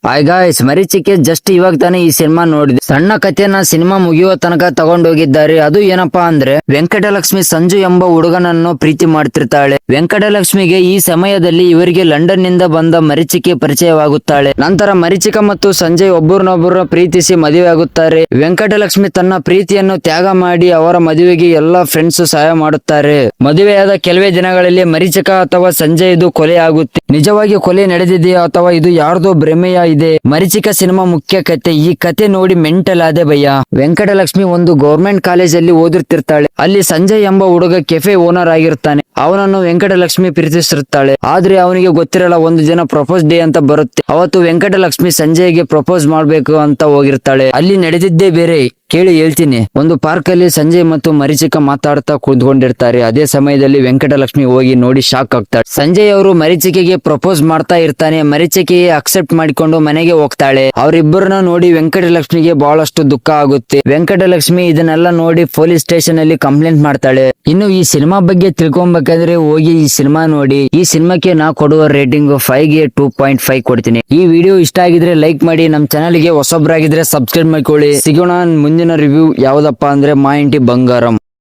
Hi guys, ಮರೀಚಿಕೆ just ಇವಾಗ ತಾನೇ ಈ ಸಿನಿಮಾ ನೋಡಿದೆ. ಸಣ್ಣ ಕಥೆನ ಸಿನಿಮಾ ಮುಗಿಯುವ ತನಕ ತಗೊಂಡೋಗಿದ್ದಾರೆ. ಅದು ಏನಪ್ಪಾ ಅಂದ್ರೆ, ವೆಂಕಟಲಕ್ಷ್ಮಿ ಸಂಜು ಎಂಬ ಹುಡುಗನನ್ನು ಪ್ರೀತಿ ಮಾಡ್ತಿರ್ತಾಳೆ. ವೆಂಕಟಲಕ್ಷ್ಮಿಗೆ ಈ ಸಮಯದಲ್ಲಿ ಇವರಿಗೆ ಲಂಡನ್ ನಿಂದ ಬಂದ ಮರೀಚಿಕೆ ಪರಿಚಯವಾಗುತ್ತಾಳೆ. ನಂತರ ಮರೀಚಿಕ ಮತ್ತು ಸಂಜಯ್ ಒಬ್ಬರನ್ನೊಬ್ಬರು ಪ್ರೀತಿಸಿ ಮದುವೆ ಆಗುತ್ತಾರೆ. ವೆಂಕಟಲಕ್ಷ್ಮಿ ತನ್ನ ಪ್ರೀತಿಯನ್ನು ತ್ಯಾಗ ಮಾಡಿ ಅವರ ಮದುವೆಗೆ ಎಲ್ಲಾ ಫ್ರೆಂಡ್ಸ್ ಸಹಾಯ ಮಾಡುತ್ತಾರೆ. ಮದುವೆಯಾದ ಕೆಲವೇ ದಿನಗಳಲ್ಲಿ ಮರೀಚಿಕ ಅಥವಾ ಸಂಜಯ್ದು ಕೊಲೆ ಆಗುತ್ತೆ. ನಿಜವಾಗಿ ಕೊಲೆ ನಡೆದಿದೆಯಾ ಅಥವಾ ಇದು ಯಾರ್ದೋ ಭ್ರಮೆಯ ಇದೆ? ಮರೀಚಿಕ ಸಿನಿಮಾ ಮುಖ್ಯ ಕತೆ. ಈ ಕತೆ ನೋಡಿ ಮೆಂಟಲ್ ಆದೆ ಭಯ್ಯ. ವೆಂಕಟಲಕ್ಷ್ಮಿ ಒಂದು ಗೌರ್ಮೆಂಟ್ ಕಾಲೇಜಲ್ಲಿ ಓದಿರ್ತಿರ್ತಾಳೆ. ಅಲ್ಲಿ ಸಂಜಯ್ ಎಂಬ ಹುಡುಗ ಕೆಫೆ ಓನರ್ ಆಗಿರ್ತಾನೆ. ಅವನನ್ನು ವೆಂಕಟಲಕ್ಷ್ಮಿ ಪ್ರೀತಿಸಿರುತ್ತಾಳೆ. ಆದ್ರೆ ಅವನಿಗೆ ಗೊತ್ತಿರಲ್ಲ, ಒಂದು ದಿನ ಪ್ರಪೋಸ್ ಡೇ ಅಂತ ಬರುತ್ತೆ. ಅವತ್ತು ವೆಂಕಟಲಕ್ಷ್ಮಿ ಸಂಜಯ್ಗೆ ಪ್ರಪೋಸ್ ಮಾಡ್ಬೇಕು ಅಂತ ಹೋಗಿರ್ತಾಳೆ. ಅಲ್ಲಿ ನಡೆದಿದ್ದೇ ಬೇರೆ. ಕೇಳಿ ಹೇಳ್ತೀನಿ. ಒಂದು ಪಾರ್ಕ್ ಅಲ್ಲಿ ಸಂಜಯ್ ಮತ್ತು ಮರೀಚಿಕ ಮಾತಾಡ್ತಾ ಕುತ್ಕೊಂಡಿರ್ತಾರೆ. ಅದೇ ಸಮಯದಲ್ಲಿ ವೆಂಕಟಲಕ್ಷ್ಮಿ ಹೋಗಿ ನೋಡಿ ಶಾಕ್ ಆಗ್ತಾಳೆ. ಸಂಜಯ್ ಅವರು ಮರೀಚಿಕೆಗೆ ಪ್ರಪೋಸ್ ಮಾಡ್ತಾ ಇರ್ತಾನೆ. ಮರೀಚಿಕೆಗೆ ಅಕ್ಸೆಪ್ಟ್ ಮಾಡಿಕೊಂಡು ಮನೆಗೆ ಹೋಗ್ತಾಳೆ. ಅವರಿಬ್ಬರನ್ನ ನೋಡಿ ವೆಂಕಟಲಕ್ಷ್ಮಿಗೆ ಬಹಳಷ್ಟು ದುಃಖ ಆಗುತ್ತೆ. ವೆಂಕಟಲಕ್ಷ್ಮಿ ಇದನ್ನೆಲ್ಲ ನೋಡಿ ಪೊಲೀಸ್ ಸ್ಟೇಷನ್ ಅಲ್ಲಿ ಕಂಪ್ಲೇಂಟ್ ಮಾಡ್ತಾಳೆ. ಇನ್ನು ಈ ಸಿನಿಮಾ ಬಗ್ಗೆ ತಿಳ್ಕೊಬೇಕಾದ್ರೆ ಹೋಗಿ ಈ ಸಿನಿಮಾ ನೋಡಿ. ಈ ಸಿನಿಮಾಕ್ಕೆ ನಾ ಕೊಡುವ ರೇಟಿಂಗ್ 5ಗೆ 2.5 ಕೊಡ್ತೀನಿ. ಈ ವಿಡಿಯೋ ಇಷ್ಟ ಆಗಿದ್ರೆ ಲೈಕ್ ಮಾಡಿ. ನಮ್ಮ ಚಾನಲ್ಗೆ ಹೊಸಬ್ರಾಗಿದ್ರೆ ಸಬ್ಸ್ಕ್ರೈಬ್ ಮಾಡ್ಕೊಳ್ಳಿ. ಸಿಗೋಣ ಮುಂದಿನ ರಿವ್ಯೂ. ಯಾವ್ದಪ್ಪ ಅಂದ್ರೆ ಮಾ ಇಂಟಿ ಬಂಗಾರಂ.